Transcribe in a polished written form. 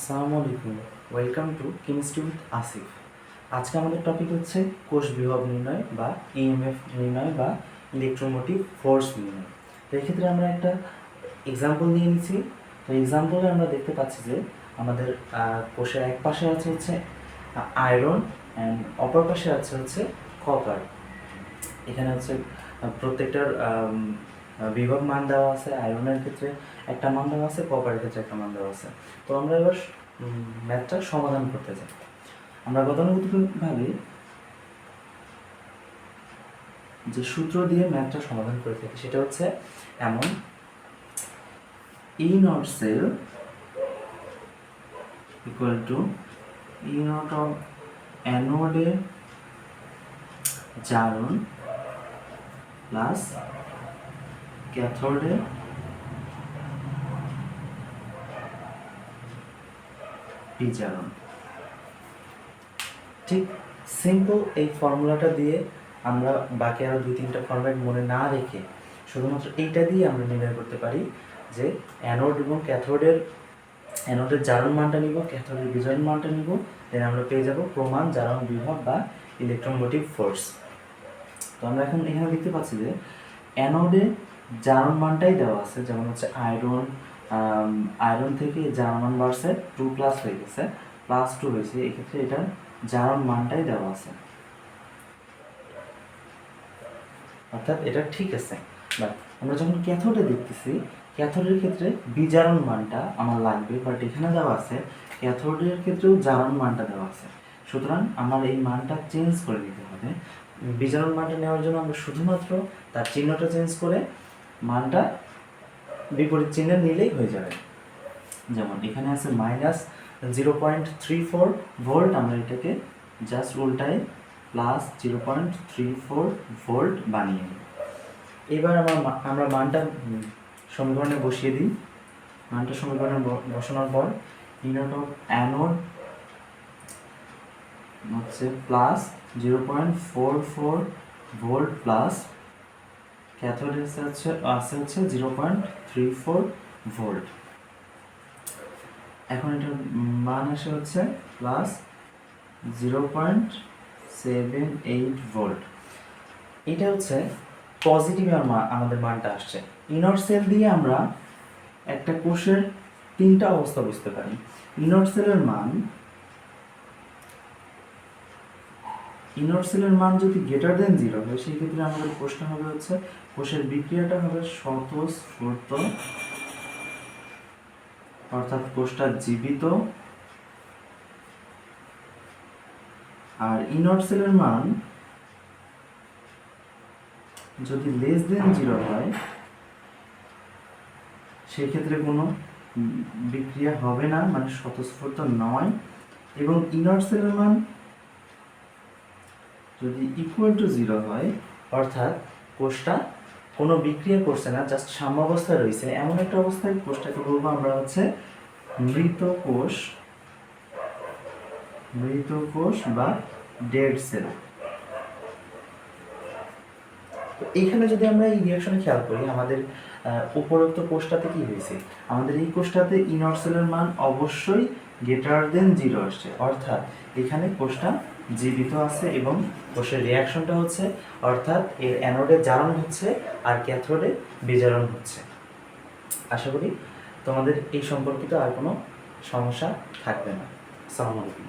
আসসালামু আলাইকুম, welcome to chemistry with Asif. আজকে আমাদের টপিক হচ্ছে কোষ বিভব নির্ণয় বা ইএমএফ নির্ণয় বা ইলেকট্রোমোটিভ ফোর্স নির্ণয়। তো এক্ষেত্রে আমরা একটা এক্সাম্পল নিয়ে নিচ্ছি। তো এক্সাম্পলে আমরা দেখতে পাচ্ছি যে আমাদের কোষের এক পাশে আছে হচ্ছে আয়রন অ্যান্ড অপর পাশে আছে হচ্ছে কপার। এখানে হচ্ছে প্রত্যেকটার বিভব মান দেওয়া আছে। আয়রনের ক্ষেত্রে একটা মান দেওয়া আছে, কপারের ক্ষেত্রে একটা মান দেওয়া আছে। তো আমরা এবার ম্যাথটা সমাধান করতে চাই। আমরা গতানুগতিকভাবে যে সূত্র দিয়ে ম্যাথটা সমাধান করে থাকি সেটা হচ্ছে এমন: E naught cell equal to E naught of অ্যানোডে জারণ প্লাস ক্যাথোডে বিজারণ। ঠিক সিম্পল এই ফর্মুলাটা দিয়ে আমরা বাকি আরও 2-3টা ফর্মেট মনে না রেখে শুধুমাত্র এইটা দিয়ে আমরা নির্ণয় করতে পারি যে অ্যানোড এবং ক্যাথোডের জারণ মানটা নিব, ক্যাথোডের বিজারণ মানটা নিব, দেন আমরা পেয়ে যাব প্রমাণ জারণ বিভব বা ইলেকট্রোমোটিভ ফোর্স। তো আমরা এখন এখানে দেখতে পাচ্ছি যে অ্যানোডে জারণ মানটাই দেওয়া আছে, যেমন হচ্ছে আয়রন থেকে জারণ মান বাড়ছে 2+ হয়ে গেছে, +2 হয়েছে, এক্ষেত্রে এটার জারণ মানটাই দেওয়া আছে, অর্থাৎ এটা ঠিক আছে। বাট আমরা যখন ক্যাথোডে দেখতেছি, ক্যাথোডের ক্ষেত্রে বিজারণ মানটা আমার লাগবে, বাট এখানে দেওয়া আছে ক্যাথোডের ক্ষেত্রেও জারণ মানটা দেওয়া আছে। সুতরাং আমার এই মানটা চেঞ্জ করে দিতে হবে। বিজারণ মানটা নেওয়ার জন্য আমরা শুধুমাত্র তার চিহ্নটা চেঞ্জ করে মানটা বিপরীত চিহ্নে নিলেই হয়ে যাবে। যেমন এখানে আছে -0.34 ভোল্ট, আমরা এটাকে জাস্ট উল্টায় +0.34 ভোল্ট বানিয়ে নিই। এবার আমরা মানটা সমীকরণে বসিয়ে দিই। মানটা সমীকরণে বসানোর পর ইনট অফ অ্যানোড হচ্ছে +0.44 ভোল্ট প্লাস ক্যাথোড আছে 0.34 ভোল্ট। এখন এটার মান আসে হচ্ছে +0.78 ভোল্ট। এটা হচ্ছে পজিটিভ আমাদের মানটা আসছে। ইনট সেল দিয়ে আমরা একটা কোষের 3টা অবস্থা বুঝতে পারি। ইনট সেলের মান যদি গ্রেটার দেন 0 হয়, সেই ক্ষেত্রে আমাদের কোষটা হবে হচ্ছে, কোষের বিক্রিয়াটা হবে স্বতঃস্ফূর্ত, অর্থাৎ কোষটা জীবিত। আর ইনট সেলের মান যদি <0 হয়, সেই ক্ষেত্রে কোনো বিক্রিয়া হবে না, মানে স্বতঃস্ফূর্ত নয়। এবং ইনট সেলের মান যদি =0 হয়, অর্থাৎ কোষটা কোনো বিক্রিয়া করছে না, জাস্ট সাম্যাবস্থায় রয়েছে, এমন একটা অবস্থায় কোষটাকে বলবো আমরা হচ্ছে মৃত কোষ বা ডেড সেল। এইখানে যদি আমরা এই রিঅ্যাকশনে খেয়াল করি, আমাদের উপরোক্ত কোষটাতে কি হয়েছে, আমাদের এই কোষটাতে ইনট সেলের মান অবশ্যই >0 আসছে, অর্থাৎ এখানে কোষটা জীবিত আছে এবং কোষের রিঅ্যাকশনটা হচ্ছে, অর্থাৎ এর অ্যানোডে জারণ হচ্ছে আর ক্যাথোডে বিজারণ হচ্ছে। আশা করি তোমাদের এই সম্পর্কিত আর কোনো সমস্যা থাকবে না। আসসালামু আলাইকুম।